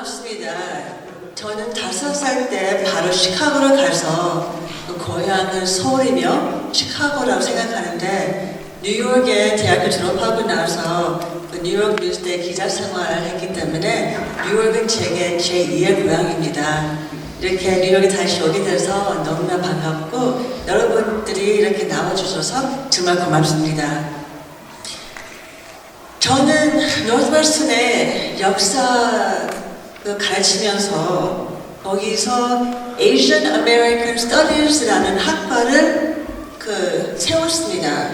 고맙습니다. 저는 5살 때 바로 시카고를 가서 그 고향은 서울이며 시카고라고 생각하는데 뉴욕에 대학교 졸업하고 나서 그 뉴욕 뉴스데 기자 생활을 했기 때문에 뉴욕은 제게 제2의 고향입니다. 이렇게 뉴욕에 다시 오게 돼서 너무나 반갑고 여러분들이 이렇게 나와주셔서 정말 고맙습니다. 저는 노스웨스턴의 역사 가르치면서 거기서 Asian American Studies라는 학과를 세웠습니다.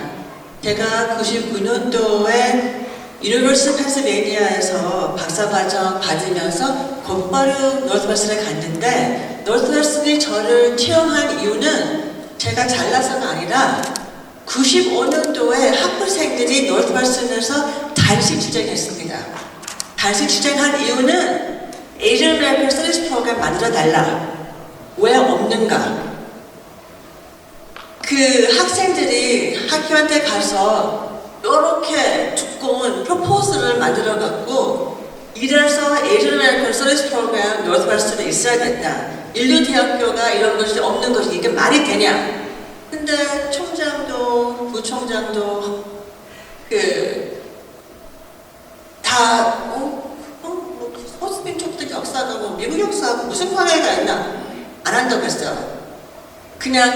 제가 99년도에 유니버시티 펜실베이니아에서 박사과정 받으면서 곧바로 노스웨스턴에 갔는데 노스웨스턴이 저를 채용한 이유는 제가 잘나서가 아니라 95년도에 학부생들이 노스웨스턴에서 단식 투쟁했습니다. 단식 투쟁한 이유는 Asian American Studies 프로그램 만들어달라. 왜 없는가? 그 학생들이 학교한테 가서 이렇게 두꺼운 프로포즈를 만들어갖고 이래서 Asian American Studies 프로그램 노스웨스턴에 있어야겠다. 인류 대학교가 이런 것이 없는 것이 이게 말이 되냐? 근데 총장도 부총장도 호스빈 쪽도 역사하고 미국 역사하고 무슨 관계가 있나? 안 한다고 했어요. 그냥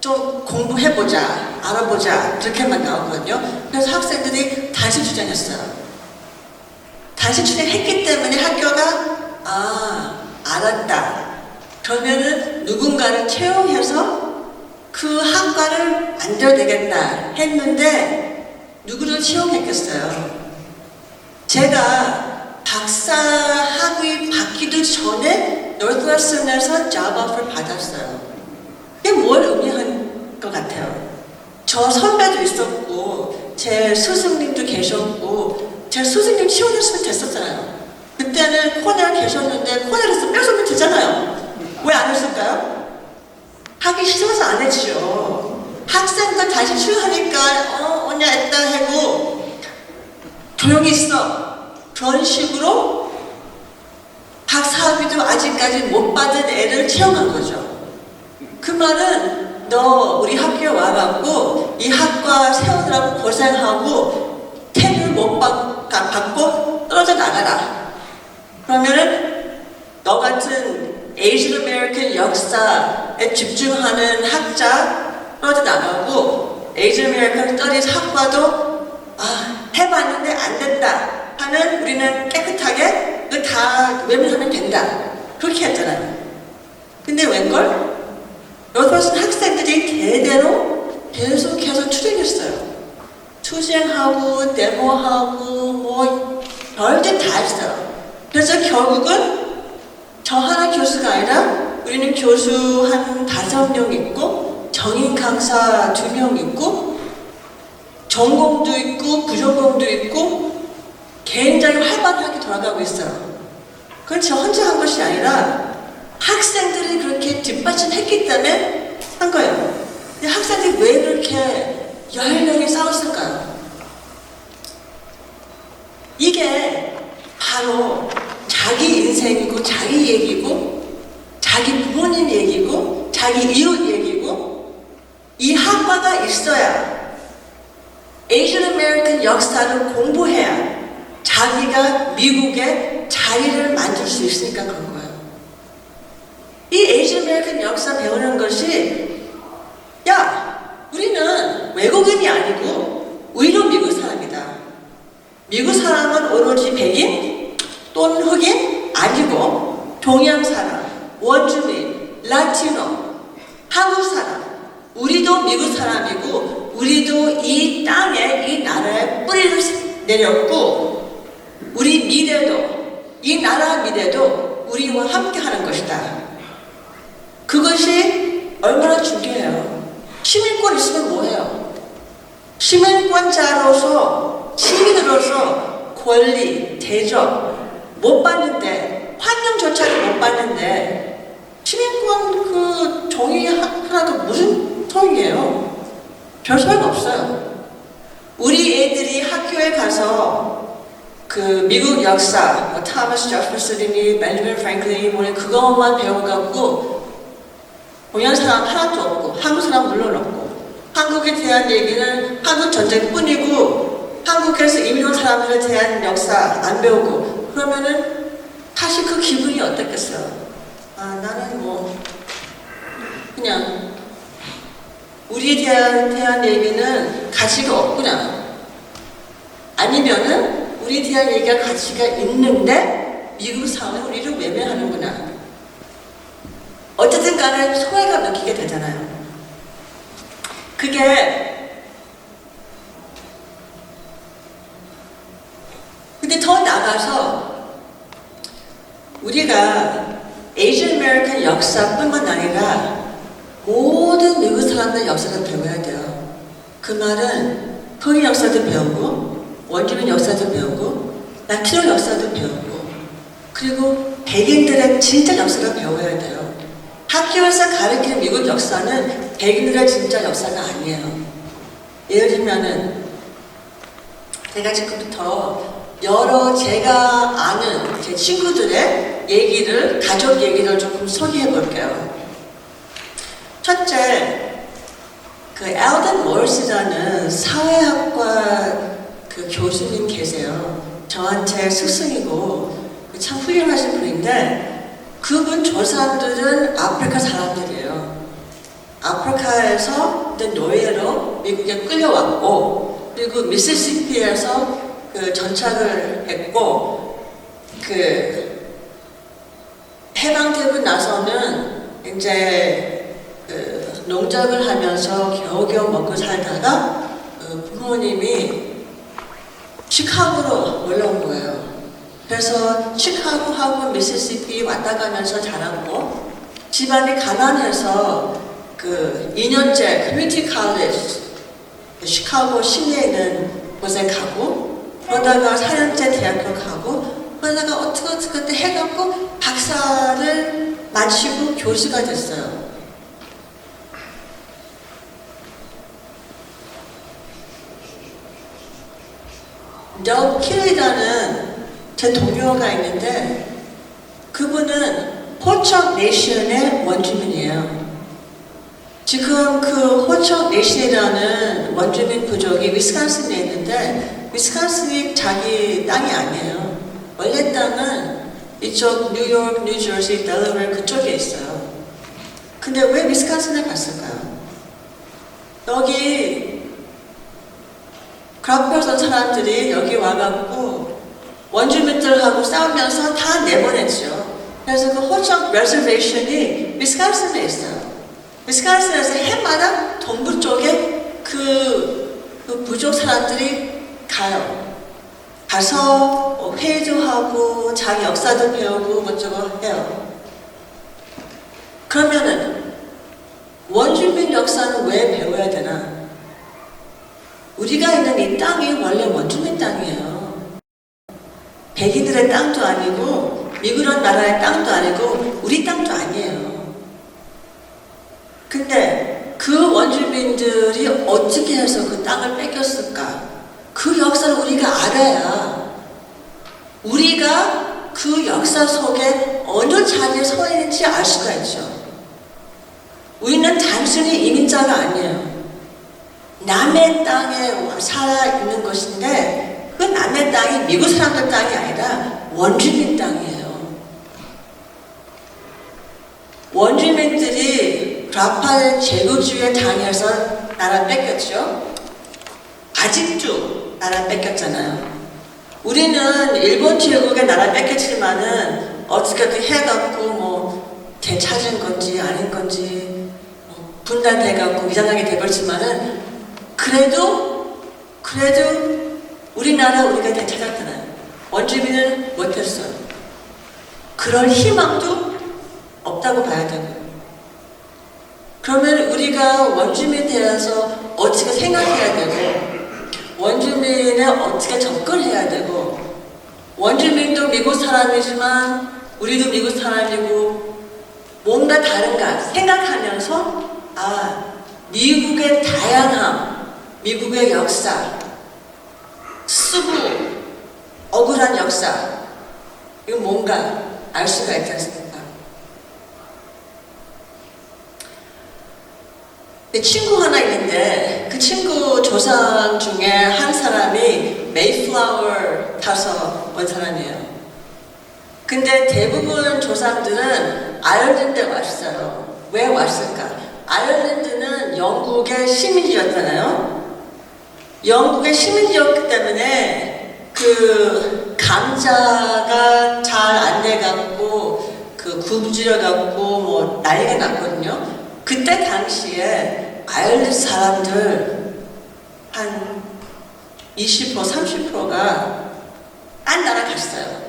좀 공부해보자, 알아보자 그렇게만 나오거든요. 그래서 학생들이 단식 투쟁했어요. 단식 투쟁했기 때문에 학교가 알았다. 그러면은 누군가를 채용해서 그 학과를 만들어야 되겠다 했는데 누구를 채용했겠어요? 제가 박사 학위 받기도 전에 노스웨스턴에서 잡 오퍼를 받았어요. 이게 뭘 의미한 것 같아요? 저 선배도 있었고 제 스승님도 계셨고 제 스승님 채용했으면 됐었잖아요. 그때는 코넬 계셨는데 코넬에서 뺏으면 되잖아요. 왜 안 했을까요? 하기 싫어서 안 했죠. 학생들 다시 출연하니까 언니 했다 하고 조용히 있어. 그런 식으로 박사학위도 아직까지 못 받은 애를 채용한 거죠. 그 말은 너 우리 학교에 와갖고 이 학과 세우느라고 고생하고 텐을 못 받고 떨어져 나가라. 그러면은 너 같은 Asian American 역사에 집중하는 학자 떨어져 나가고 Asian American Studies 학과도 해봤는데 안 된다 하는 우리는 깨끗하게 다 외면하면 된다. 그렇게 했잖아요. 근데 웬걸? 노스웨스턴 학생들이 대대로 계속해서 투쟁했어요. 투쟁하고 데모하고 뭐 별짓 다 했어요. 그래서 결국은 저 하나 교수가 아니라 우리는 교수 한 5명 있고 정인 강사 2명 있고 전공도 있고 부전공도 있고 굉장히 활발하게 돌아가고 있어요. 그건 저 혼자 한 것이 아니라 학생들이 그렇게 뒷받침했기 때문에 한 거예요. 근데 학생들이 왜 그렇게 열렬히 싸웠을까요? 이게 바로 자기 인생이고 자기 얘기고 자기 부모님 얘기고 자기 이웃 얘기고 이 학과가 있어야 Asian American 역사를 공부해야 자기가 미국에 자리를 만들 수 있으니까 그런 거예요. 이 Asian American 역사 배우는 것이 우리는 외국인이 아니고 우리도 미국 사람이다. 미국 사람은 오로지 백인 또는 흑인 아니고 동양 사람, 원주민, 라티노, 한국 사람 우리도 미국 사람이고 우리도 이 땅에 이 나라에 뿌리를 내렸고 우리 미래도 이 나라 미래도 우리와 함께 하는 것이다. 그것이 얼마나 중요해요. 시민권 있으면 뭐해요? 시민권자로서 시민으로서 권리, 대접 못 받는데 환경조차도 못 받는데 시민권 정의 하나가 무슨 소용이에요? 별 소용 없어요. 우리 애들이 학교에 가서 그 미국 역사, 뭐 타머스 제퍼슨이니 벤저민 프랭클린이 뭐니 그것만 배워갖고 동양 사람 하나도 없고 한국 사람 물론 없고 한국에 대한 얘기는 한국 전쟁뿐이고 한국에서 이민 온 사람들에 대한 역사 안 배우고 그러면은 사실 그 기분이 어떻겠어요? 아 나는 뭐 그냥 우리에 대한 얘기는 가치가 없구나. 아니면은 우리에 대한 얘기가 가치가 있는데 미국 사회는 우리를 외면하는구나. 어쨌든 간에 소외감 느끼게 되잖아요. 그게 근데 더 나가서 우리가 에이전 아메리칸 역사뿐만 아니라 모든 미국 사람들 역사를 배워야 돼요. 그 말은 흑인 역사도 배우고 원주민 역사도 배우고 라티노 역사도 배우고 그리고 백인들의 진짜 역사를 배워야 돼요. 학교에서 가르치는 미국 역사는 백인들의 진짜 역사가 아니에요. 예를 들면은 제가 지금부터 여러 제가 아는 제 친구들의 얘기를 가족 얘기를 조금 소개해 볼게요. 첫째, 그 엘던 모리스라는 사회학과 그 교수님 계세요. 저한테 스승이고 참 훌륭하신 분인데 그분 조상들은 아프리카 사람들이에요. 아프리카에서 노예로 미국에 끌려왔고 그리고 미시시피에서 그 전착을 했고 그 해방되고 나서는 이제 그 농작을 하면서 겨우겨우 먹고 살다가 그 부모님이 시카고로 올라온 거예요. 그래서 시카고하고 미시시피 왔다 가면서 자랐고 집안이 가난해서 그 2년제 커뮤니티 칼리지 시카고 시내에 있는 곳에 가고 그러다가 4년제 대학교 가고 그러다가 어떻게 해갖고 박사를 마치고 교수가 됐어요. 더 킬리라는 제 동료가 있는데 그분은 호척 네이션의 원주민이에요. 지금 그 호척 네이션이라는 원주민 부족이 위스콘신에 있는데 위스콘신이 자기 땅이 아니에요. 원래 땅은 이쪽 뉴욕, 뉴저지, 델러웨어 그쪽에 있어요. 근데 왜 위스콘신에 갔을까요? 여기 크라프버선 사람들이 여기 와갖고 원주민들하고 싸우면서 다 내보냈죠. 그래서 그 호척 레저베이션이 위스콘신에 있어요. 위스콘신에서 해마다 동부 쪽에 그 부족 사람들이 가요. 가서 회의도 하고 자기 역사도 배우고 뭐저거 해요. 그러면은 원주민 역사는 왜 배워야 되나? 우리가 있는 이 땅이 원래 원주민 땅이에요. 백인들의 땅도 아니고 미국이라는 나라의 땅도 아니고 우리 땅도 아니에요. 근데 그 원주민들이 어떻게 해서 그 땅을 뺏겼을까? 그 역사를 우리가 알아야 우리가 그 역사 속에 어느 자리에 서 있는지 알 수가 있죠. 우리는 단순히 이민자가 아니에요. 남의 땅에 살아있는 것인데 그 남의 땅이 미국 사람들 땅이 아니라 원주민 땅이에요. 원주민들이 좌파 제국주의에 당해서 나라 뺏겼죠. 아직도 나라 뺏겼잖아요. 우리는 일본 제국에 나라 뺏겼지만은 어떻게든 해갖고 뭐 되찾은 건지 아닌 건지 분단돼갖고 이상하게 돼버렸지만은 그래도 우리나라 우리가 되찾았잖아요. 원주민은 못했어요. 그럴 희망도 없다고 봐야 되고요. 그러면 우리가 원주민에 대해서 어떻게 생각해야 되고 원주민에 어떻게 접근해야 되고 원주민도 미국 사람이지만 우리도 미국 사람이고 뭔가 다른가 생각하면서 미국의 다양함, 미국의 역사, 수구, 억울한 역사, 이거 뭔가 알 수가 있지 않습니까? 친구 하나 있는데 그 친구 조상 중에 한 사람이 메이플라워 타서 온 사람이에요. 근데 대부분 조상들은 아일랜드에 왔어요. 왜 왔을까? 아일랜드는 영국의 시민지였잖아요. 영국의 시민지였기 때문에 그 감자가 잘 안 돼갖고 그 굶주려갖고 뭐 난리가 났거든요. 그때 당시에 아일랜드 사람들 한 20%, 30%가 딴 나라 갔어요.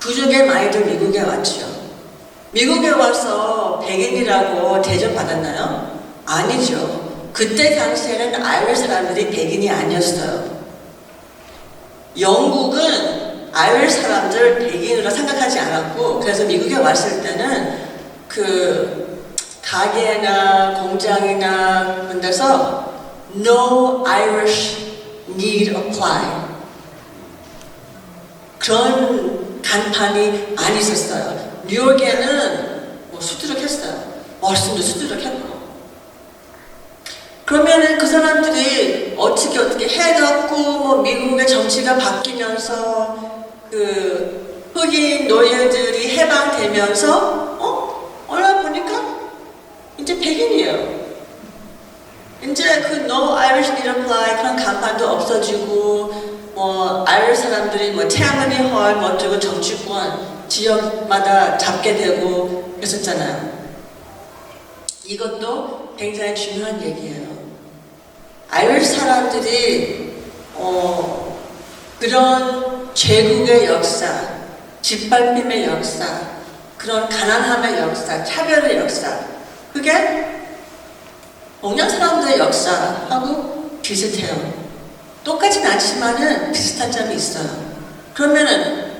그 중에 많이들 미국에 왔죠. 미국에 와서 백인이라고 대접받았나요? 아니죠. 그때 당시에는 아일랜드 사람들이 백인이 아니었어요. 영국은 아일랜드 사람들 백인으로 생각하지 않았고, 그래서 미국에 왔을 때는 그 가게나 공장이나 그런 데서 No Irish need apply 그런 간판이 안 있었어요. 뉴욕에는 뭐 수두룩했어요. 워싱턴도 수두룩했고. 그러면은 그 사람들이 어떻게 해갖고 뭐 미국의 정치가 바뀌면서 그 흑인 노예들이 해방되면서 얼마 보니까 이제 백인이에요. 이제 그 No Irish Need Apply 그런 간판도 없어지고 뭐 아이리시 사람들이 뭐 태아머니 헐 뭐 어쩌고 정치권 지역마다 잡게 되고 그랬었잖아요. 이것도 굉장히 중요한 얘기예요. 아이리시 사람들이 그런 제국의 역사, 짓밟힘의 역사, 그런 가난함의 역사, 차별의 역사, 그게 동양 사람들의 역사하고 비슷해요. 똑같진 않지만은 비슷한 점이 있어요. 그러면은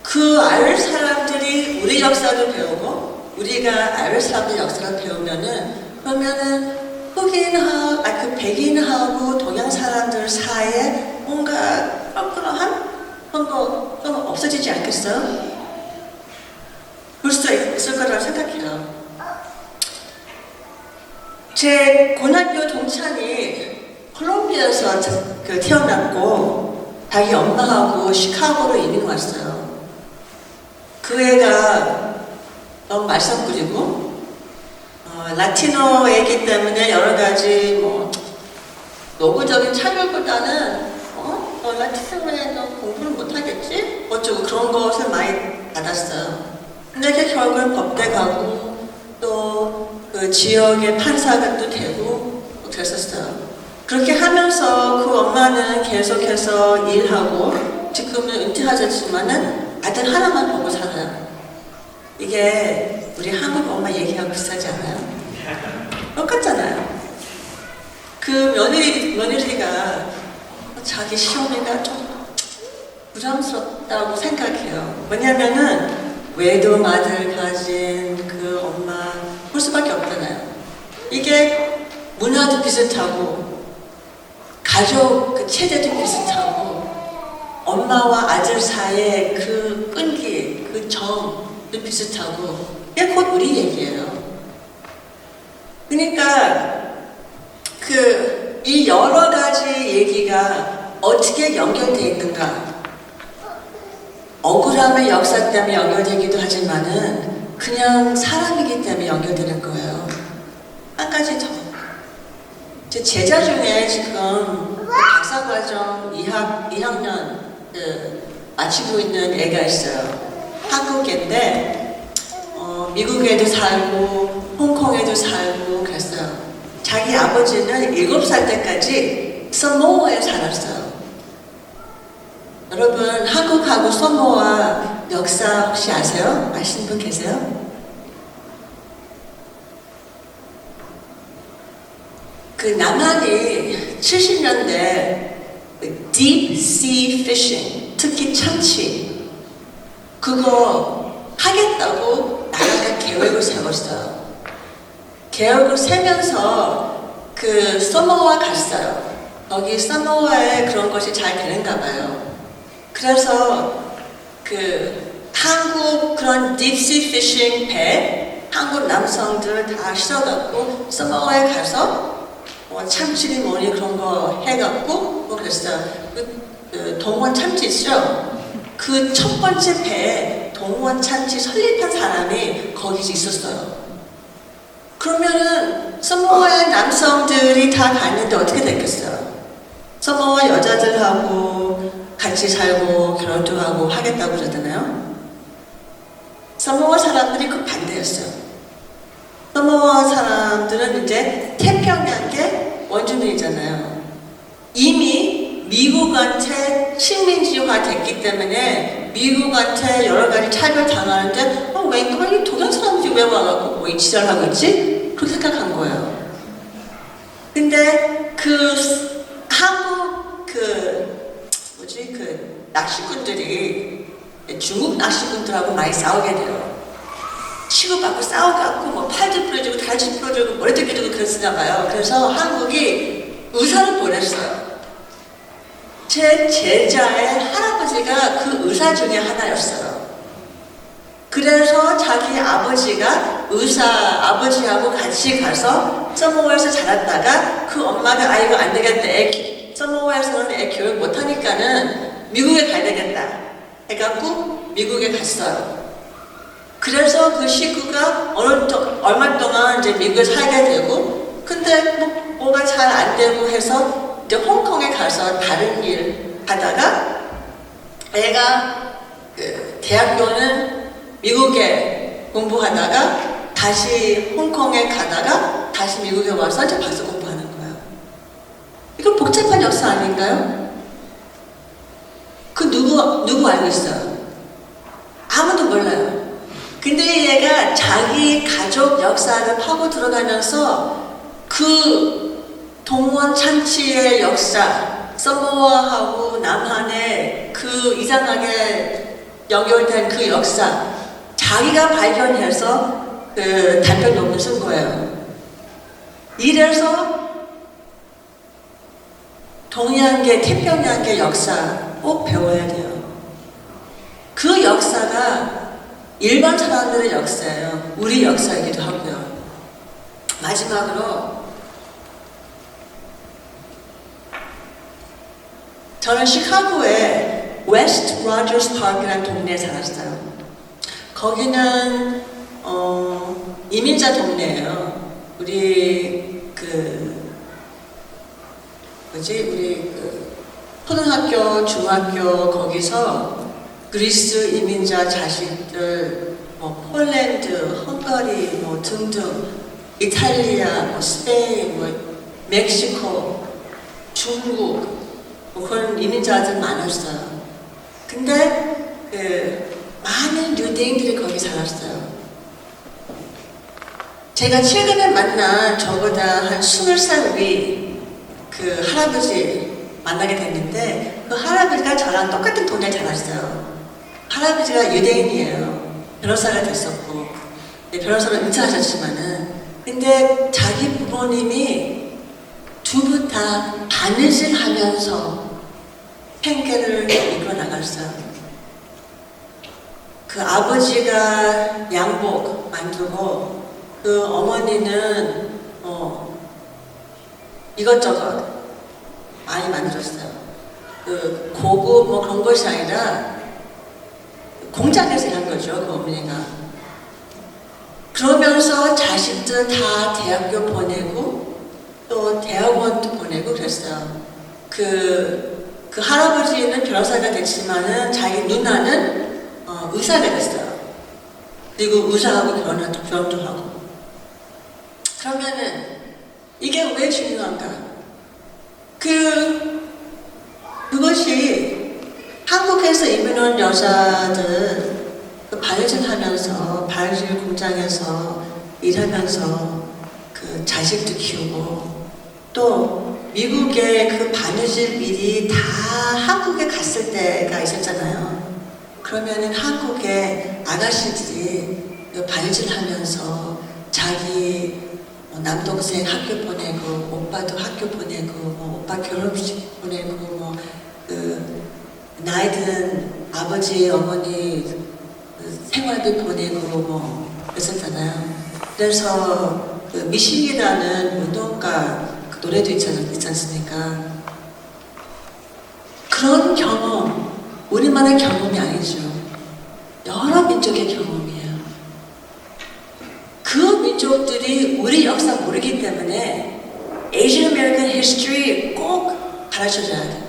그 아이리시 사람들이 우리 역사도 배우고 우리가 아이리시 사람들 역사를 배우면은 그러면은 흑인하고 그 백인하고 동양 사람들 사이에 뭔가 뻔뻔한 그런 거 좀 없어지지 않겠어요? 그럴 수 있을 거라고 생각해요. 제 고등학교 동창이 콜롬비아에서 태어났고 자기 엄마하고 시카고로 이민 왔어요. 그 애가 너무 말썽꾸리고 라티노 애기 때문에 여러 가지 뭐 노구적인 차별보다는 너 라티노에 너 공부를 못하겠지? 어쩌고 그런 것을 많이 받았어요. 근데 결국은 법대 가고 또 그 지역의 판사가 또 되고 그랬었어요. 그렇게 하면서 그 엄마는 계속해서 일하고 지금은 은퇴하셨지만은 아들 하나만 보고 살아요. 이게 우리 한국 엄마 얘기하고 비슷하지 않아요? 똑같잖아요. 그 며느리가 자기 시어머니가 좀 부담스럽다고 생각해요. 왜냐면은 외도마들 가진 그 엄마 볼 수밖에 없잖아요. 이게 문화도 비슷하고 가족 그 체제도 비슷하고 엄마와 아들 사이의 그 끈기, 그 정도 비슷하고 이게 곧 우리 얘기예요. 그러니까 이 여러 가지 얘기가 어떻게 연결되어 있는가? 억울함의 역사 때문에 연결되기도 하지만은 그냥 사람이기 때문에 연결되는 거예요. 한 가지 더. 제 제자 중에 지금 박사과정 2학년 마치고 있는 애가 있어요. 한국인데 미국에도 살고 홍콩에도 살고 그랬어요. 자기 아버지는 7살 때까지 사모아에 살았어요. 여러분 한국하고 사모아 역사 혹시 아세요? 아시는 분 계세요? 그 남한이 70년대 deep sea fishing, 특히 참치 그거 하겠다고 나라가 계획을 세웠어요. 계획을 세면서 사모아 갔어요. 거기 사모아에 그런 것이 잘 되는가 봐요. 그래서 그 한국 그런 딥시 피싱 배 한국 남성들 다 실어갖고 서머에 가서 뭐 참치리 뭐니 그런 거 해갖고 뭐 그랬어요. 그 동원 참치 있죠? 그 첫 번째 배에 동원 참치 설립한 사람이 거기 있었어요. 그러면은 서머의 남성들이 다 갔는데 어떻게 됐겠어요? 서머와 여자들하고 같이 살고 결혼도 하고 하겠다고 그러잖아요. 서머와 사람들이 그 반대였어요. 서머와 사람들은 이제 태평양계 원주민이잖아요. 이미 미국한테 식민지화 됐기 때문에 미국한테 여러 가지 차별 당하는데 웬걸 이 동양 사람들이 왜 와갖고 뭐 이 지랄하고 있지? 그렇게 생각한 거예요. 근데 그 한국 그 낚시꾼들이 중국 낚시꾼들하고 많이 싸우게 돼요. 치고받고 싸워갖고 뭐 팔도 부러지고 다리도 부러지고 머리도 깨지고 그랬나 봐요. 그래서 한국이 의사를 보냈어요. 제 제자의 할아버지가 그 의사 중에 하나였어요. 그래서 자기 아버지가 아버지하고 같이 가서 서머웨어에서 자랐다가 그 엄마가 아이고 안 되겠다. 서머웨어에서는 애 교육 못하니까는 미국에 가야 되겠다. 해갖고 미국에 갔어요. 그래서 그 식구가 얼마 동안 이제 미국에 살게 되고 근데 뭐가 잘 안 되고 해서 이제 홍콩에 가서 다른 일 하다가 애가 그 대학교는 미국에 공부하다가 다시 홍콩에 가다가 다시 미국에 와서 이제 박사 공부하는 거예요. 이거 복잡한 역사 아닌가요? 그 누구 알고 있어요? 아무도 몰라요. 근데 얘가 자기 가족 역사를 파고 들어가면서 그 동원 참치의 역사, 서머와하고 남한의 그 이상하게 연결된 그 역사 자기가 발견해서 그 단편 논문 쓴 거예요. 이래서 동양계, 태평양계 역사 꼭 배워야 돼요. 그 역사가 일반 사람들의 역사예요. 우리 역사이기도 하고요. 마지막으로 저는 시카고의 웨스트 로저스 파크라는 동네에 살았어요. 거기는 이민자 동네예요. 우리 초등학교, 중학교 거기서 그리스 이민자 자식들, 뭐 폴란드, 헝가리, 뭐 등등, 이탈리아, 뭐 스페인, 뭐 멕시코, 중국, 뭐 그런 이민자들 많았어요. 근데 많은 유대인들이 거기 살았어요. 제가 최근에 만난 저보다 한 20살 위 그 할아버지 만나게 됐는데 그 할아버지가 저랑 똑같은 동네에 자랐어요. 할아버지가 유대인이에요. 변호사가 됐었고 변호사로 은퇴하셨지만은 근데 자기 부모님이 두 분 다 바느질 하면서 생계를 이끌어 나갔어요. 그 아버지가 양복 만들고 그 어머니는 이것저것 많이 만들었어요. 그 고급 뭐 그런 것이 아니라 공장에서 한 거죠, 그 어머니가. 그러면서 자식들 다 대학교 보내고 또 대학원도 보내고 그랬어요. 그 할아버지는 변호사가 됐지만은 자기 누나는 의사가 됐어요. 그리고 의사하고 결혼도 하고. 그러면은 이게 왜 중요한가? 그것이 한국에서 이민 온 여자들 그 바느질 하면서 바느질 공장에서 일하면서 그 자식도 키우고 또 미국의 그 바느질 일이 다 한국에 갔을 때가 있었잖아요. 그러면은 한국의 아가씨들이 그 바느질 하면서 자기 남동생 학교 보내고 오빠도 학교 보내고 뭐 오빠 결혼식 보내고 뭐 나이 든 아버지, 어머니 생활비 보내고 뭐 그랬었잖아요. 그래서 그 미식이라는 운동가 그 노래도 있지 않습니까? 그런 경험, 우리만의 경험이 아니죠. 여러 민족의 경험이에요. 그 민족들이 우리 역사 모르기 때문에 Asian American History 꼭 가르쳐줘야 돼요.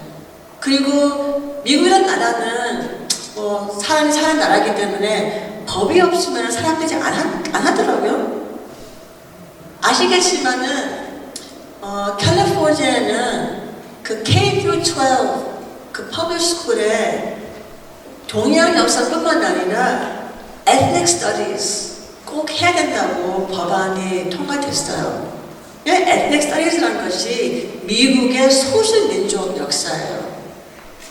그리고 미국이라는 나라는 뭐 사람이 사는 나라이기 때문에 법이 없으면 사람들이 안 하더라고요. 아시겠지만은 캘리포니아는 그 K-12 그 퍼블릭 스쿨에 동양 역사뿐만 아니라 ethnic studies 꼭 해야 된다고 법안이 통과됐어요. ethnic studies라는 것이 미국의 소수민족 역사예요.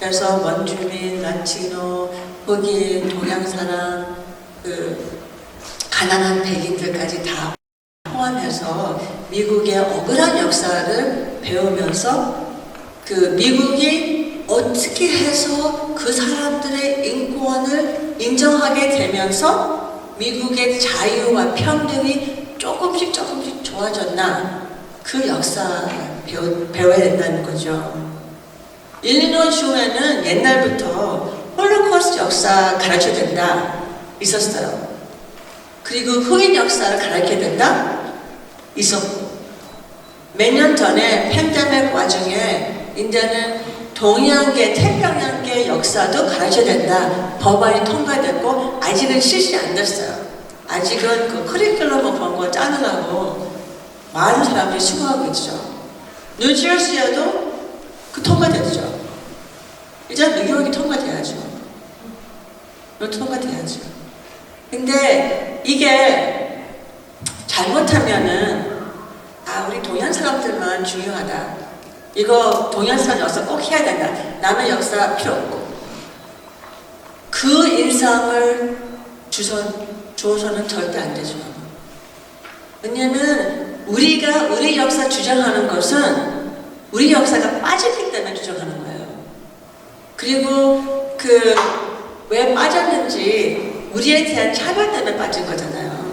그래서 원주민, 라티노, 흑인, 동양 사람, 그 가난한 백인들까지 다 포함해서 미국의 억울한 역사를 배우면서 그 미국이 어떻게 해서 그 사람들의 인권을 인정하게 되면서 미국의 자유와 평등이 조금씩 좋아졌나 그 역사 배워야 된다는 거죠. 일리노이주에는 옛날부터 홀로코스트 역사 가르쳐야 된다 있었어요. 그리고 흑인 역사를 가르쳐야 된다 있었고, 몇 년 전에 팬데믹 와중에 이제는 동양계, 태평양계 역사도 가르쳐야 된다 법안이 통과됐고 아직은 실시 안 됐어요. 아직은 그 커리큘럼 그런 거 짜느라고 많은 사람들이 수고하고 있죠. 뉴저지에도 그 통과됐죠. 이제 뉴욕이 통과돼야죠. 이것도 통과돼야죠. 근데 이게 잘못하면은 우리 동양 사람들만 중요하다. 이거 동양 사람 역사 꼭 해야 된다. 남의 역사 필요 없고. 그 인상을 주어서는 절대 안 되죠. 왜냐면 우리가 우리 역사 주장하는 것은 우리 역사가 빠졌기 때문에 주장하는 거예요. 그리고 왜 빠졌는지 우리에 대한 차별 때문에 빠진 거잖아요.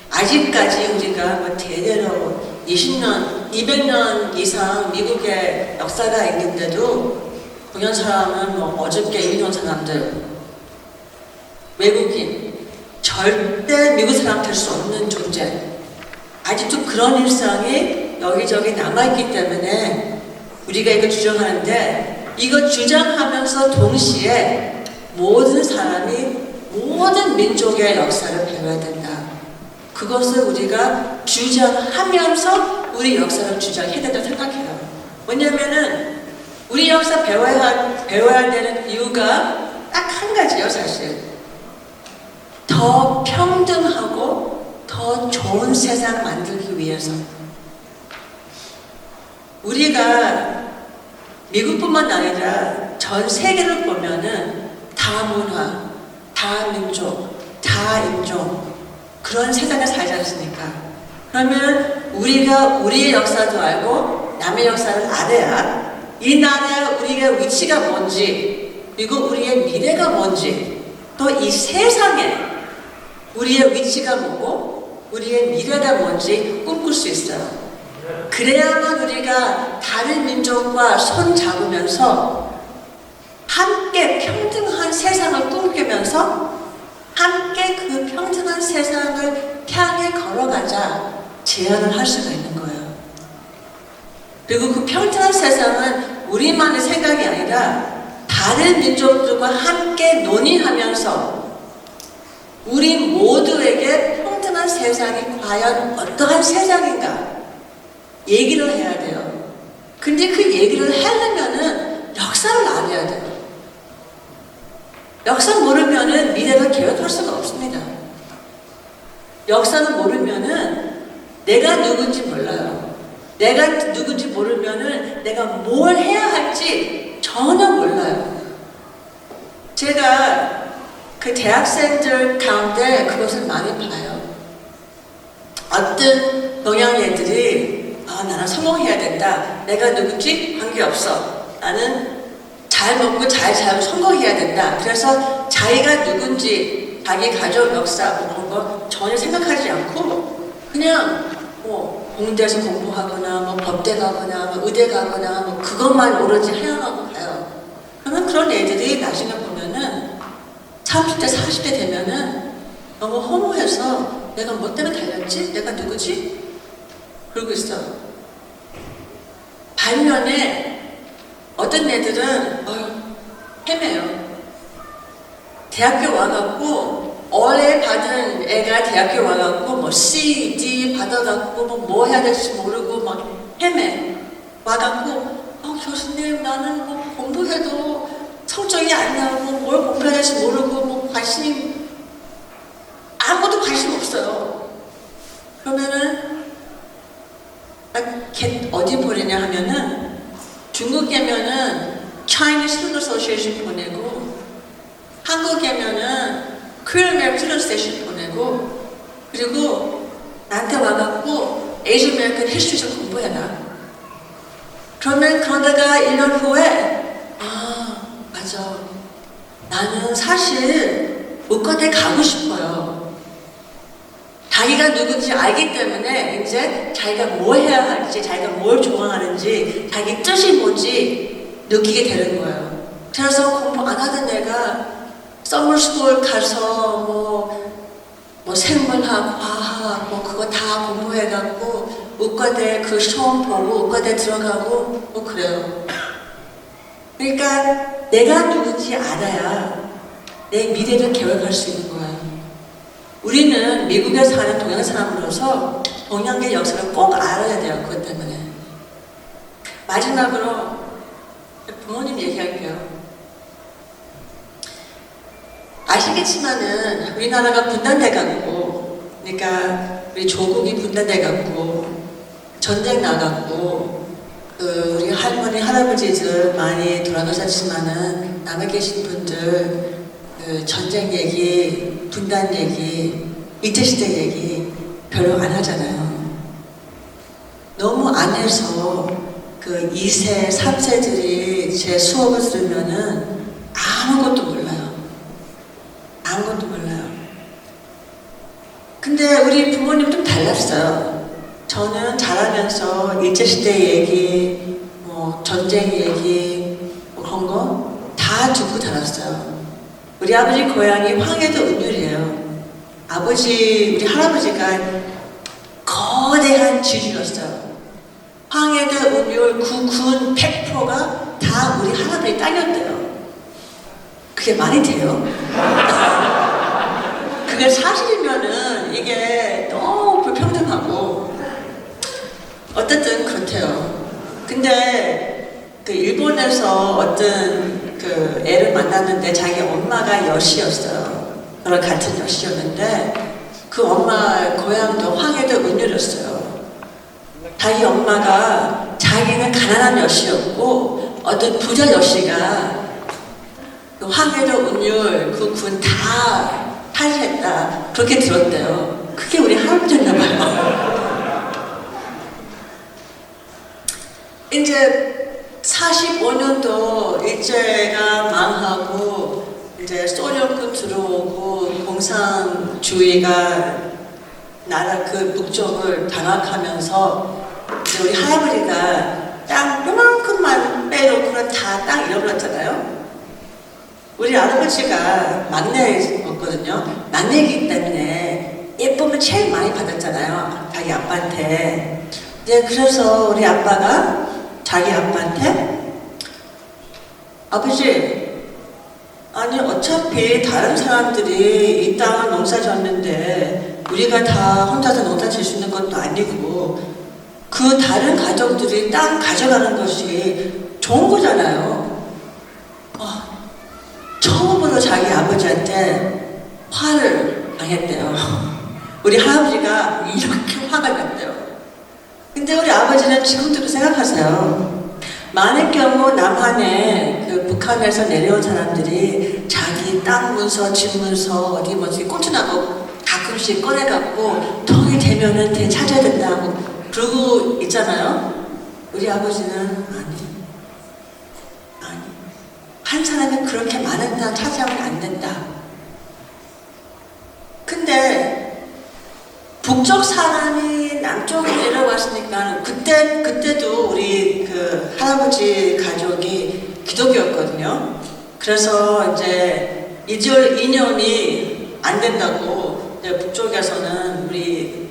아직까지 우리가 뭐 대대로 20년, 200년 이상 미국의 역사가 있는데도 동양 사람은 뭐 어저께 이민 온 사람들, 외국인, 절대 미국 사람 될 수 없는 존재. 아직도 그런 일상이 여기저기 남아있기 때문에 우리가 이거 주장하는데, 이거 주장하면서 동시에 모든 사람이 모든 민족의 역사를 배워야 된다. 그것을 우리가 주장하면서 우리 역사를 주장해야 된다고 생각해요. 왜냐면은 우리 역사 배워야 되는 이유가 딱 한 가지예요, 사실. 더 평등하고 더 좋은 세상 만들기 위해서. 우리가 미국뿐만 아니라 전 세계를 보면은 다 문화, 다 민족, 다 인종, 그런 세상에 살지 않습니까? 그러면 우리가 우리의 역사도 알고 남의 역사를 알아야 이 나라의 우리의 위치가 뭔지, 그리고 우리의 미래가 뭔지, 또 이 세상에 우리의 위치가 뭐고 우리의 미래가 뭔지 꿈꿀 수 있어요. 그래야만 우리가 다른 민족과 손 잡으면서 함께 평등한 세상을 꿈꾸면서 함께 그 평등한 세상을 향해 걸어가자 제안을 할 수가 있는 거예요. 그리고 그 평등한 세상은 우리만의 생각이 아니라 다른 민족들과 함께 논의하면서 우리 모두에게 평등한 세상이 과연 어떠한 세상인가 얘기를 해야 돼요. 근데 그 얘기를 하려면은 역사를 알아야 돼요. 역사 모르면은 미래를 계획할 수가 없습니다. 역사를 모르면은 내가 누군지 몰라요. 내가 누군지 모르면은 내가 뭘 해야 할지 전혀 몰라요. 제가 그 대학생들 가운데 그것을 많이 봐요. 어떤 동양 애들이 나는 성공해야 된다. 내가 누군지 관계없어. 나는 잘 먹고 잘 살고 성공해야 된다. 그래서 자기가 누군지 자기 가족 역사 뭐 그런 거 전혀 생각하지 않고 그냥 뭐 공대에서 공부하거나 뭐 법대 가거나 뭐 의대 가거나 뭐 그것만 오로지 해야하고 가요. 그러면 그런 애들이 나중에 보면은 30대 40대 되면은 너무 허무해서 내가 뭐 때문에 달렸지? 내가 누구지? 그러고 있어. 반면에 어떤 애들은 헤매요. 대학교 와갖고 어뢰 받은 애가 대학교 와갖고 뭐 C, D 받아갖고 뭐 해야 될지 모르고 막 헤매. 와갖고 교수님 나는 뭐 공부해도 성적이 안 나오고 뭘 공부해야 될지 모르고 뭐 관심이 아무것도 관심 없어요. 그러면은 걔 어디 보내냐 하면은 중국 가면은 Chinese Student Association 보내고 한국 가면은 Korean American Student Association 보내고 그리고 나한테 와갖고 Asian American History 좀 공부해라. 그러면 그러다가 1년 후에 맞아. 나는 사실 의과대 가고 싶어요. 자기가 누군지 알기 때문에 이제 자기가 뭐 해야 할지, 자기가 뭘 좋아하는지, 자기 뜻이 뭔지 느끼게 되는 거예요. 그래서 공부 안 하던 애가 서머스쿨 가서 뭐 생물학, 과학, 뭐 그거 다 공부해갖고 의과대 그 시험 보고 의과대 들어가고 뭐 그래요. 그러니까 내가 누군지 알아야 내 미래를 계획할 수 있는 거예요. 우리는 미국에 사는 동양 사람으로서 동양계 역사를 꼭 알아야 돼요. 그것 때문에. 마지막으로 부모님 얘기할게요. 아시겠지만은 우리나라가 분단돼갖고, 그러니까 우리 조국이 분단돼갖고 전쟁 나갖고 우리 할머니 할아버지들 많이 돌아가셨지만은 남아 계신 분들 전쟁 얘기, 분단 얘기, 일제시대 얘기 별로 안 하잖아요. 너무 안 해서 그 2세, 3세들이 제 수업을 들으면은 아무것도 몰라요. 아무것도 몰라요. 근데 우리 부모님 좀 달랐어요. 저는 자라면서 일제시대 얘기, 뭐 전쟁 얘기, 뭐 그런 거 다 듣고 자랐어요. 우리 아버지 고향이 황해도 은율이에요. 우리 할아버지가 거대한 지주였어요. 황해도 은율 그 군 100%가 다 우리 할아버지 땅이었대요. 그게 말이 돼요? 그게 사실이면은 이게 너무 불평등하고 어쨌든 그렇대요. 근데 그 일본에서 어떤 그 애를 만났는데 자기 엄마가 여시였어요. 저랑 같은 여시였는데 그 엄마 고향도 황해도 은율이었어요. 자기 엄마가 자기는 가난한 여시였고 어떤 부자 여시가 그 황해도 은율 그 군 다 탈퇴했다 그렇게 들었대요. 그게 우리 할아버지였나 봐요. 이제 45년도 일제가 망하고 이제 소련군 들어오고 공산주의가 나라 그 북쪽을 장악하면서 이제 우리 할아버지가 땅 요만큼만 빼놓고는 다 땅 잃어버렸잖아요. 우리 할아버지가 막내였거든요. 막내이기 때문에 예쁨을 제일 많이 받았잖아요. 자기 아빠한테. 이제 그래서 우리 아빠가 자기 아빠한테 아버지, 아니 어차피 다른 사람들이 이 땅을 농사 졌는데 우리가 다 혼자서 농사 질 수 있는 것도 아니고 그 다른 가족들이 땅 가져가는 것이 좋은 거잖아요. 처음으로 자기 아버지한테 화를 당했대요. 우리 할아버지가 이렇게 화가 났대요. 근데 우리 아버지는 지금도 생각하세요. 많은 경우 남한에 그 북한에서 내려온 사람들이 자기 땅 문서, 집 문서 어디 뭐지 꽂혀나고 가끔씩 꺼내갖고 덕이 되면은 되찾아야 된다고 그러고 있잖아요. 우리 아버지는 아니 한 사람이 그렇게 많은 땅 차지하면 안 된다. 근데 북쪽 사람이 남쪽으로 내려왔으니까 그때도 우리 그 할아버지 가족이 기독교였거든요. 그래서 이제 이절 이념이 안 된다고 이제 북쪽에서는 우리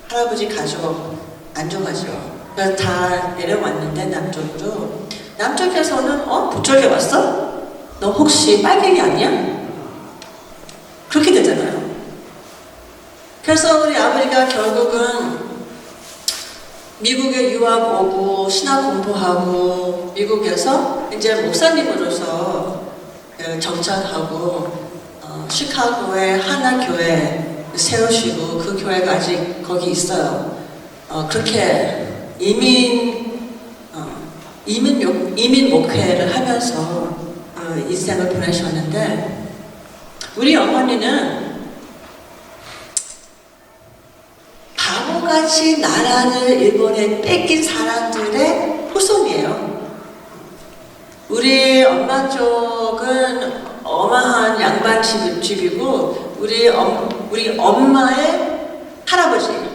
할아버지 가족 안 좋아하죠. 그래서 다 내려왔는데 남쪽에서는 북쪽에 왔어? 너 혹시 빨갱이 아니야? 그렇게 되잖아요. 그래서 우리 아버지가 결국은 미국에 유학 오고 신학 공부하고 미국에서 이제 목사님으로서 정착하고 시카고의 하나 교회 세우시고 그 교회가 아직 거기 있어요. 그렇게 이민 목회를 하면서 인생을 보내셨는데 우리 어머니는 바보같이 나라를 일본에 뺏긴 사람들의 후손이에요. 우리 엄마 쪽은 어마한 양반 집이고 우리 엄마의 할아버지가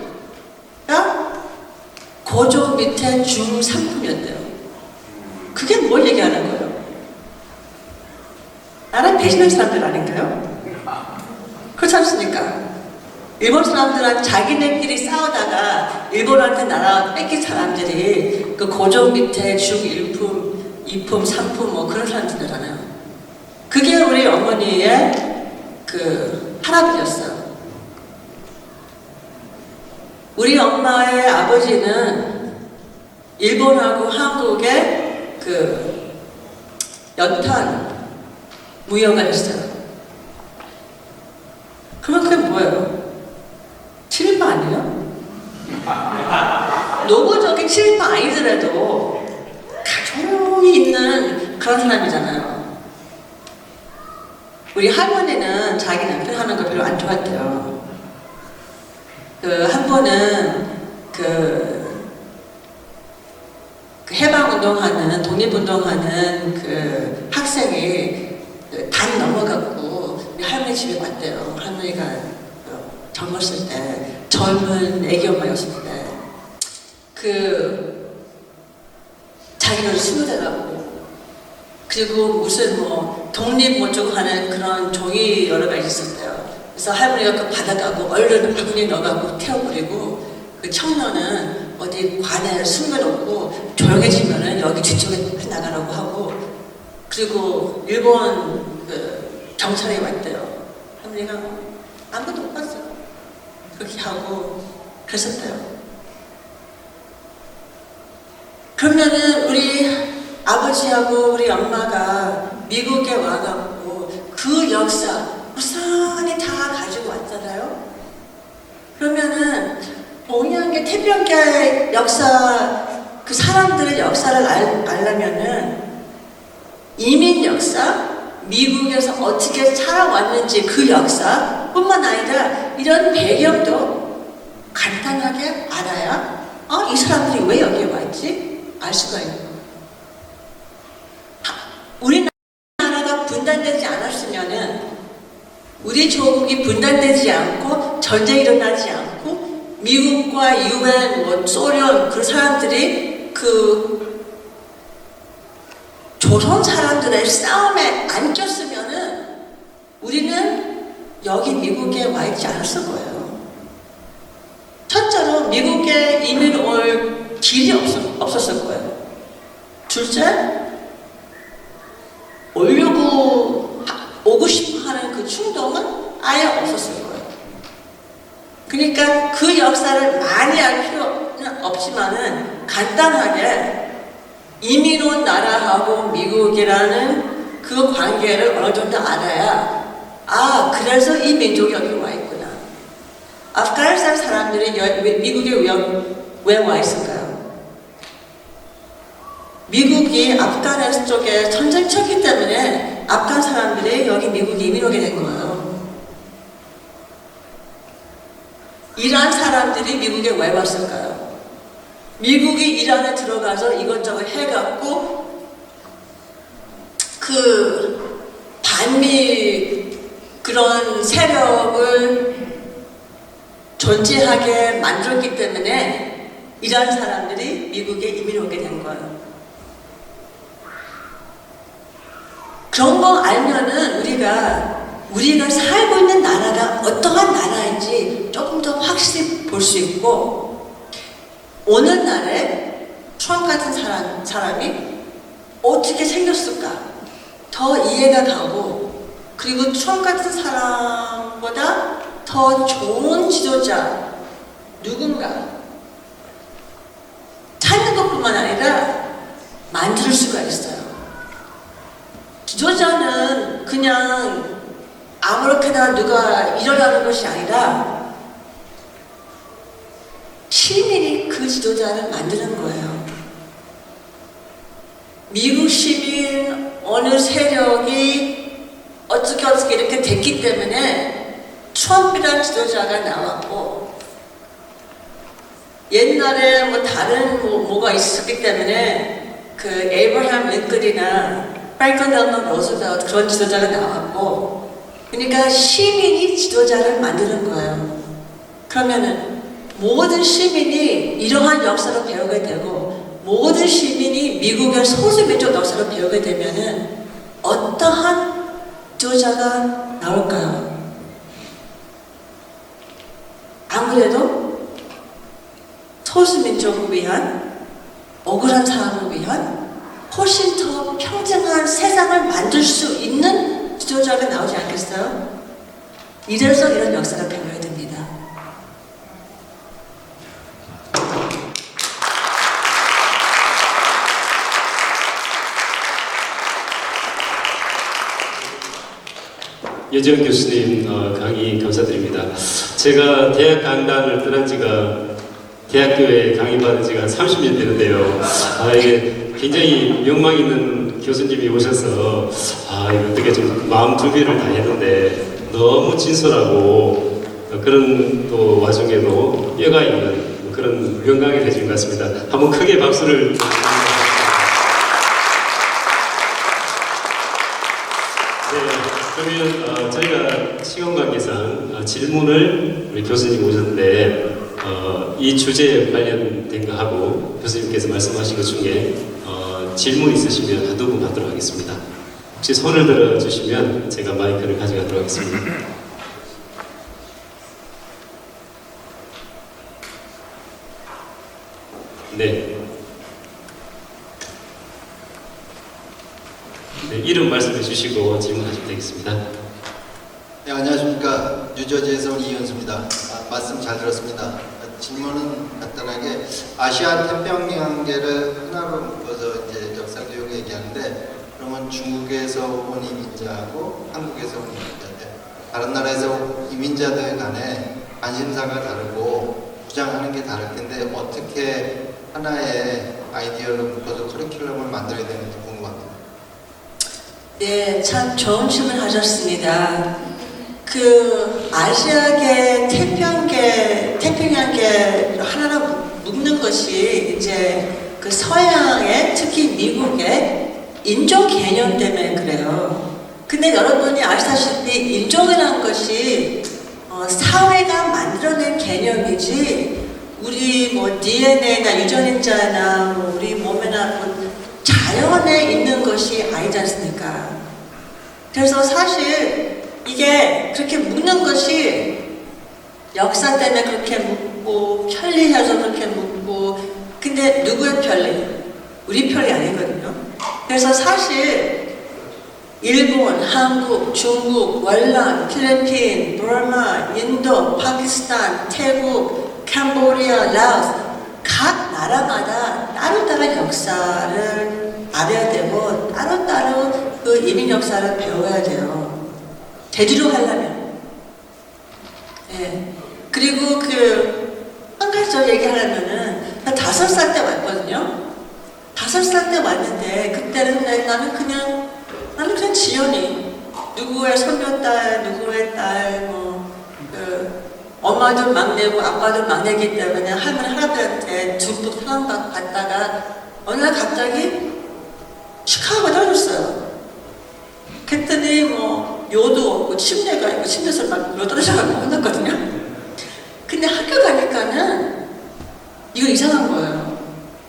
고조 밑에 중상품이었대요. 그게 뭘 얘기하는 거예요? 나라 배신한 사람들 아닌가요? 그렇지 않습니까? 일본 사람들은 자기네끼리 싸우다가 일본한테 나라 뺏긴 사람들이 그 고조 밑에 중일품, 이품, 삼품 뭐 그런 사람들이잖아요. 그게 우리 어머니의 그 할아버지였어요. 우리 엄마의 아버지는 일본하고 한국의 그 연탄 무역을 했어요. 그럼 그게 뭐예요? 친일파 아니에요? 노고적인 친일파 아니더라도 가족이 있는 그런 사람이잖아요. 우리 할머니는 자기 남편 하는 거 별로 안 좋아했대요. 한 번은 해방운동하는, 독립운동하는 그 학생이 단 넘어갔고 우리 할머니 집에 왔대요. 할머니가 젊었을 때, 젊은 애기 엄마였을 때, 자기는 스무대라고, 그리고 무슨 독립 뭐쩌고 하는 그런 종이 여러 가지 있었대요. 그래서 할머니가 그거 받아가고 얼른 바구니에 넣어가고 태워버리고 그 청년은 어디 관에 숨겨놓고 조용해지면은 여기 뒤쪽에 나가라고 하고 그리고 일본 경찰이 왔대요. 할머니가 아무것도 못 봤어요. 그렇게 하고 그랬었대요. 그러면은 우리 아버지하고 우리 엄마가 미국에 와갖고 그 역사 무상히 다 가지고 왔잖아요. 그러면은 동양계 태평계 역사 그 사람들의 역사를 알려면은 이민 역사, 미국에서 어떻게 살아왔는지 그 역사뿐만 아니라 이런 배경도 간단하게 알아야 이 사람들이 왜 여기에 와 있지? 알 수가 있는 거예요. 우리나라가 분단되지 않았으면은 우리 조국이 분단되지 않고 전쟁이 일어나지 않고 미국과 유엔, 소련 그 사람들이 그 조선 사람들의 싸움에 안 꼈으면은 우리는 여기 미국에 와 있지 않았을 거예요. 첫째로 미국에 이민 올 길이 없었을 거예요. 둘째, 오고 싶어 하는 그 충동은 아예 없었을 거예요. 그러니까 그 역사를 많이 알 필요는 없지만은 간단하게 이민 온 나라하고 미국이라는 그 관계를 어느 정도 알아야 그래서 이 민족이 여기 와 있구나. 아프가니스탄 사람들이 미국에 왜 와 있을까요? 미국이 아프가니스탄 쪽에 전쟁 쳤기 때문에 아프간 사람들이 여기 미국에 이민 오게 된 거예요. 이란 사람들이 미국에 왜 왔을까요? 미국이 이란에 들어가서 이것저것 해갖고 그 그 반미 그런 세력을 존재하게 만들었기 때문에 이란 사람들이 미국에 이민 오게 된 거예요. 그런 거 알면은 우리가 살고 있는 나라가 어떠한 나라인지 조금 더 확실히 볼 수 있고, 오늘날에 트럼프 같은 사람이 어떻게 생겼을까 더 이해가 가고, 그리고 트럼프 같은 사람보다 더 좋은 지도자 누군가 찾는 것뿐만 아니라 만들 수가 있어요. 지도자는 그냥 아무렇게나 누가 일어나는 것이 아니라 시민이 그 지도자를 만드는 거예요. 미국 시민 어느 세력이 어떻게 이렇게 됐기 때문에 트럼프라는 지도자가 나왔고, 옛날에 뭐 다른 뭐가 있었기 때문에 그 에이브러함 링컨이나 프랭클린 델ano 로즈벨트 그런 지도자가 나왔고, 그러니까 시민이 지도자를 만드는 거예요. 그러면은 모든 시민이 이러한 역사를 배우게 되고, 모든 시민이 미국의 소수민족 역사를 배우게 되면은 어떠한 지도자가 나올까요? 아무래도 소수민족을 위한, 억울한 사람을 위한 훨씬 더 평등한 세상을 만들 수 있는 지도자가 나오지 않겠어요? 이래서 이런 역사가 배워야 됩니다. 여지영 교수님 강의 감사드립니다. 제가 대학 강단을 떠난 지가, 대학교에 강의받은 지가 30년 되는데요. 이게 굉장히 명망 있는 교수님이 오셔서 어떻게 좀 마음 준비를 다 했는데 너무 진솔하고 그런 또 와중에도 뼈가 있는 그런 명강이 되신 것 같습니다. 한번 크게 박수를. 그러면 저희가 시간 관계상 질문을 우리 교수님 오셨는데 이 주제에 관련된 거 하고 교수님께서 말씀하신 것 중에 질문 있으시면 한두 분 받도록 하겠습니다. 혹시 손을 들어주시면 제가 마이크를 가져가도록 하겠습니다. 네. 네, 이름 말씀해 주시고 질문하시면 되겠습니다. 네, 안녕하십니까. 뉴저지에서 온 이현수입니다. 말씀 잘 들었습니다. 질문은 간단하게 아시아 태평양계를 하나로 묶어서 이제 역사 교육을 얘기하는데, 그러면 중국에서 온 이민자하고 한국에서 온 이민자들, 다른 나라에서 이민자들 간에 관심사가 다르고 주장하는 게 다를 텐데 어떻게 하나의 아이디어로 묶어서 커리큘럼을 만들어야 되는지 궁금합니다. 네, 참 좋은 질문 하셨습니다. 그 아시아계, 태평양계 하나로 묶는 것이 이제 그 서양의, 특히 미국의 인종 개념 때문에 그래요. 근데 여러분이 아시다시피 인종이라는 것이 사회가 만들어낸 개념이지, 우리 뭐 DNA나 유전인자나 우리 몸에나 자연에 있는 것이 아니지 않습니까? 그래서 사실 이게 그렇게 묶는 것이 역사 때문에 그렇게 묶고 편리해서 그렇게 묶고, 근데 누구의 편리? 우리 편리 아니거든요. 그래서 사실 일본, 한국, 중국, 월남, 필리핀, 버마, 인도, 파키스탄, 태국, 캄보디아, 라오스, 각 나라마다 따로따로 역사를 알아야 되고 따로따로 그 이민 역사를 배워야 돼요. 제대로 하려면. 예. 그리고 한 가지 더 얘기하려면은, 나 5살 때 왔거든요. 5살 때 왔는데, 그때는 나는 그냥 지연이. 누구의 손녀딸, 누구의 딸, 엄마도 막내고 아빠도 막내이기 때문에 할머니, 할아버지한테 듬뿍 사랑받다가 어느 날 갑자기 시카고가 떨어졌어요. 그랬더니 뭐 요도 없고 침대가 있고 침대에서 막 떨어져가지고 혼났거든요. 근데 학교 가니까는 이거 이상한 거예요.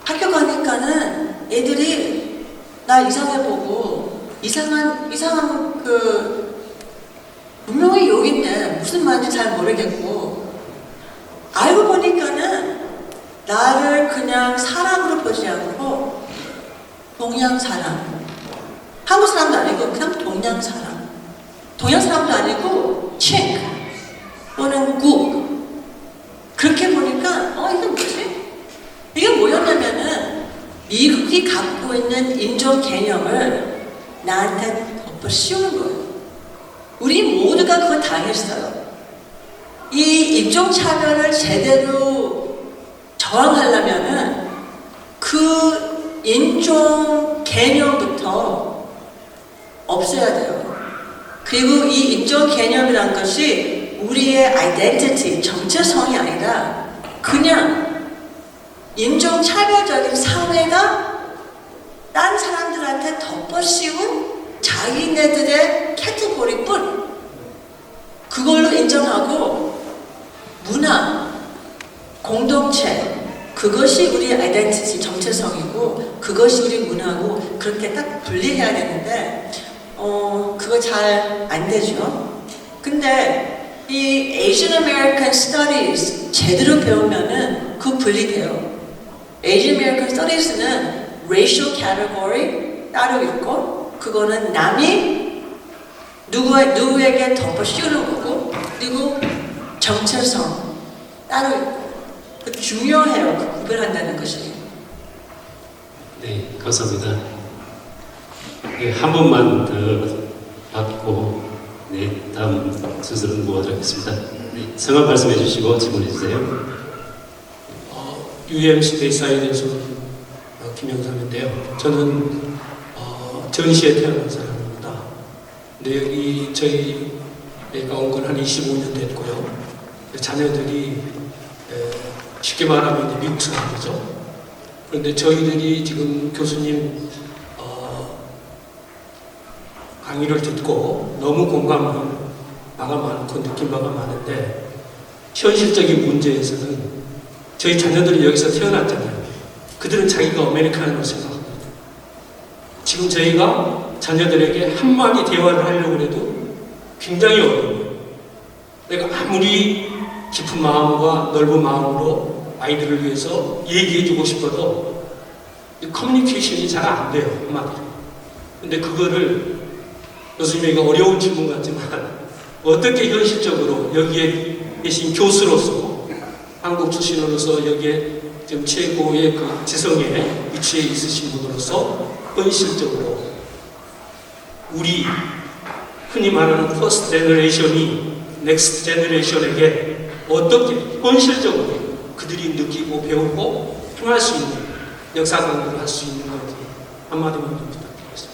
학교 가니까는 애들이 나 이상해 보고 이상한 분명히 욕인데 무슨 말인지 잘 모르겠고 알고 보니까는 나를 그냥 사람으로 보지 않고 동양 사람, 한국 사람도 아니고 그냥 동양 사람, 동양 사람도 아니고 첵 또는 국 그렇게 보니까 이게 뭐지? 이게 뭐였냐면은 미국이 갖고 있는 인종 개념을 나한테 덮어 씌우는 거예요. 우리 모두가 그거 당했어요. 이 인종차별을 제대로 저항하려면은 그 인종 개념부터 없애야 돼요. 그리고 이 인종 개념이란 것이 우리의 아이덴티티, 정체성이 아니라 그냥 인종차별적인 사회가 딴 사람들한테 덮어씌운 자기네들의 캐테고리뿐 그걸로 인정하고 문화, 공동체 그것이 우리의 아이덴티티, 정체성이고 그것이 우리 문화고 그렇게 딱 분리해야 되는데 그거 잘 안 되죠. 근데 이 Asian American Studies 제대로 배우면은 그 분리돼요. Asian American Studies는 racial category 따로 있고 그거는 남이 누구에게 덮어 씌우는 거고 그리고 정체성 따로 있고 그 중요해요. 그 구별한다는 것이. 네, 감사합니다. 네, 한 번만 더 받고 다음 순서로 넘어가도록 하겠습니다. 네, 성함 말씀해 주시고 질문해 주세요. UMC 베이사이드에서 김영삼인데요. 저는 전시에 태어난 사람입니다. 근데 여기 저희가 온 건 한 25년 됐고요. 자녀들이 쉽게 말하면 이제 미국 사람이죠. 그런데 저희들이 지금 교수님 강의를 듣고 너무 공감한 바가 많고 느낀 바가 많은데 현실적인 문제에서는 저희 자녀들이 여기서 태어났잖아요. 그들은 자기가 아메리카노로 생각합니다. 지금 저희가 자녀들에게 한마디 대화를 하려고 해도 굉장히 어려워요. 내가 아무리 깊은 마음과 넓은 마음으로 아이들을 위해서 얘기해주고 싶어도 커뮤니케이션이 잘 안 돼요. 한마디로. 근데 그거를 교수님에게 어려운 질문 같지만 어떻게 현실적으로 여기에 계신 교수로서 한국 출신으로서 여기에 지금 최고의 그 지성에 위치해 있으신 분으로서 현실적으로 우리 흔히 말하는 퍼스트 제너레이션이 넥스트 제너레이션에게 어떻게 현실적으로 그들이 느끼고 배우고 행할 수 있는 역사 강의를 할 수 있는 건지 한마디만 좀 부탁드리겠습니다.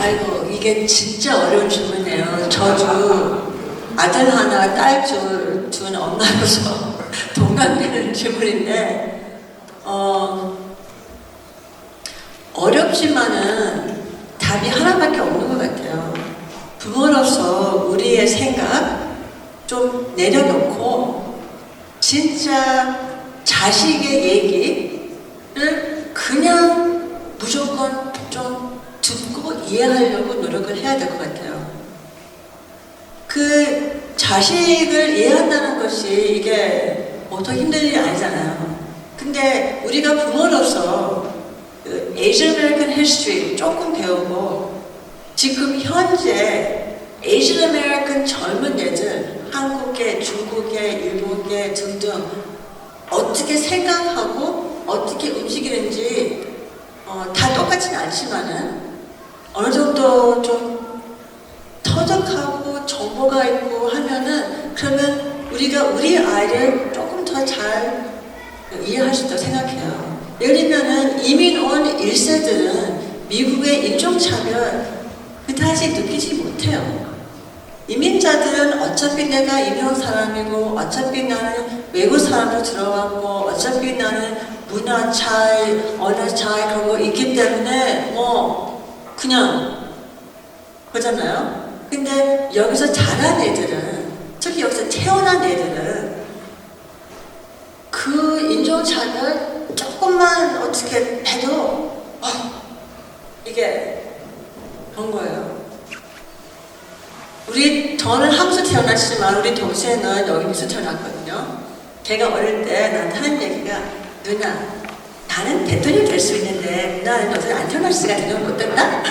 아이고 이게 진짜 어려운 질문이에요. 저도 아들 하나, 딸 둔 엄마로서 동감되는 질문인데 어렵지만은 답이 하나밖에 없는 것 같아요. 부모로서 우리의 생각 좀 내려놓고 진짜 자식의 얘기를 그냥 무조건 좀 듣고 이해하려고 노력을 해야 될 것 같아요. 그 자식을 이해한다는 것이 이게 보통 힘든 일이 아니잖아요. 근데 우리가 부모로서 그 Asian American History 조금 배우고 지금 현재 Asian American 젊은 애들 한국계, 중국계, 일본계 등등 어떻게 생각하고 어떻게 움직이는지 다 똑같지는 않지만은 어느 정도 좀 터득하고 정보가 있고 하면은 그러면 우리가 우리 아이를 조금 더 잘 이해할 수 있다고 생각해요. 예를 들면은 이민 온 1세들은 미국의 인종차별 그다지 느끼지 못해요. 이민자들은 어차피 내가 이민 온 사람이고 어차피 나는 외국 사람으로 들어왔고 어차피 나는 문화 차이, 언어 차이 그런 거 있기 때문에 뭐 그냥 그잖아요. 근데 여기서 자란 애들은, 특히 여기서 태어난 애들은 그 인종차별 조금만 어떻게 해도 이게 그런 거예요. 저는 한국에서 태어났지만 우리 동생은 여기 미국에서 태어났거든요. 걔가 어릴 때 나한테 하는 얘기가, 누나, 나는 대통령이 될 수 있는데 누나는 여기서 안 태어날 수가 대통령 못 된다?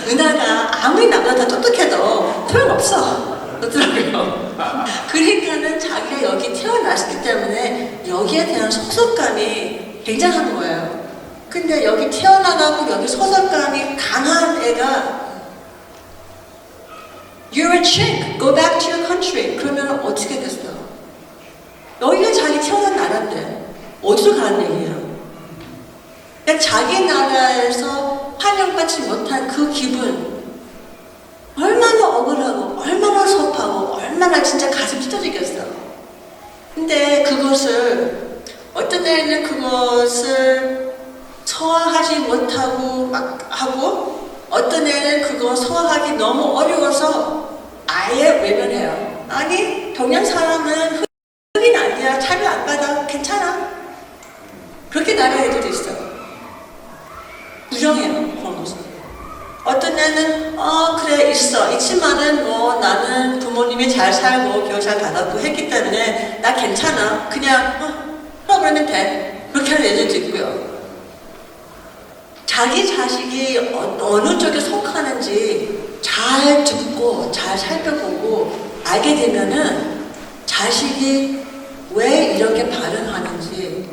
누나가 아무리 나보다 더 똑똑해도 소용없어. 그러더라고요. 그러니까는 자기가 여기 태어났기 때문에 여기에 대한 소속감이 굉장한 거예요. 근데 여기 태어나가고 여기 소속감이 강한 애가 You're a Chink, go back to your country. 그러면 어떻게 됐어? 여기가 자기 태어난 나라인데 어디로 가는 얘기예요? 그러니까 자기 나라에서 환영받지 못한 그 기분 얼마나 억울하고 얼마나 섭하고 얼마나 진짜 가슴 찢어지겠어. 근데 그것을 어떤 애는 그것을 소화하지 못하고 막 하고 어떤 애는 그거 소화하기 너무 어려워서 아예 외면해요. 아니 동양 사람은 흑인 아니야. 차별 안 받아. 괜찮아. 그렇게 나가는 애들도 있어. 부정해요. 그런 것을. 어떤 애는 그래 있지만은 뭐 나는 부모님이 잘 살고 교육 잘 받았고 했기 때문에 나 괜찮아. 그냥 그러면 돼. 그렇게 하는 애들도 있고요. 자기 자식이 어느 쪽에 속하는지 잘 듣고 잘 살펴보고 알게 되면은 자식이 왜 이렇게 반응하는지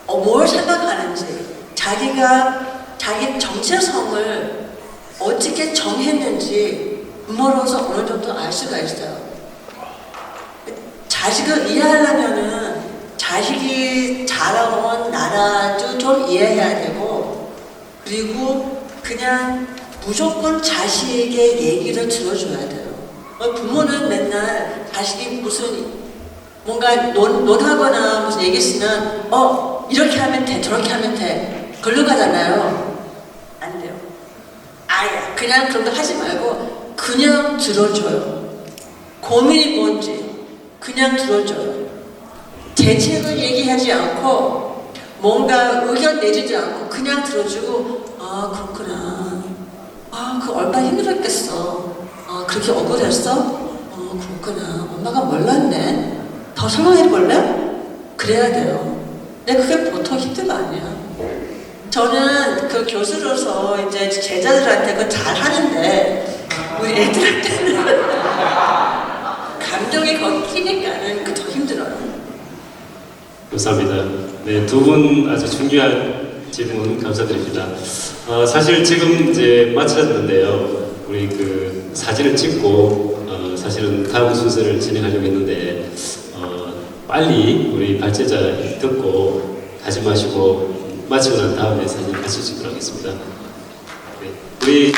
뭘 생각하는지 자기가 자기 정체성을 어떻게 정했는지 부모로서 어느 정도 알 수가 있어요. 자식을 이해하려면은 자식이 자라온 나라도 좀 이해해야 되고 그리고 그냥 무조건 자식의 얘기를 들어줘야 돼요. 부모는 맨날 자식이 무슨 뭔가 논하거나 무슨 얘기 있으면 이렇게 하면 돼 저렇게 하면 돼 걸로 가잖아요. 안 돼요. 아예 그냥 그런 거 하지 말고 그냥 들어줘요. 고민이 뭔지 그냥 들어줘요. 대책을 얘기하지 않고 뭔가 의견 내주지 않고 그냥 들어주고 그렇구나. 그 얼마나 힘들었겠어. 그렇게 억울했어? 그렇구나. 엄마가 몰랐네. 더 설명해 볼래? 그래야 돼요. 근데 그게 보통 힘든 거 아니야. 저는 그 교수로서 이제 제자들한테 그거 잘 하는데 우리 애들한테는 감정이 거기 끼니까는 그 더 힘들어요. 감사합니다. 네, 두 분 아주 중요한 질문 감사드립니다. 사실 지금 이제 마쳤는데요. 우리 그 사진을 찍고 사실은 다음 순서를 진행하려고 했는데 빨리 우리 발제자 듣고 가지 마시고 마치고 난 다음에 사진 같이 찍도록 하겠습니다. 네, 우리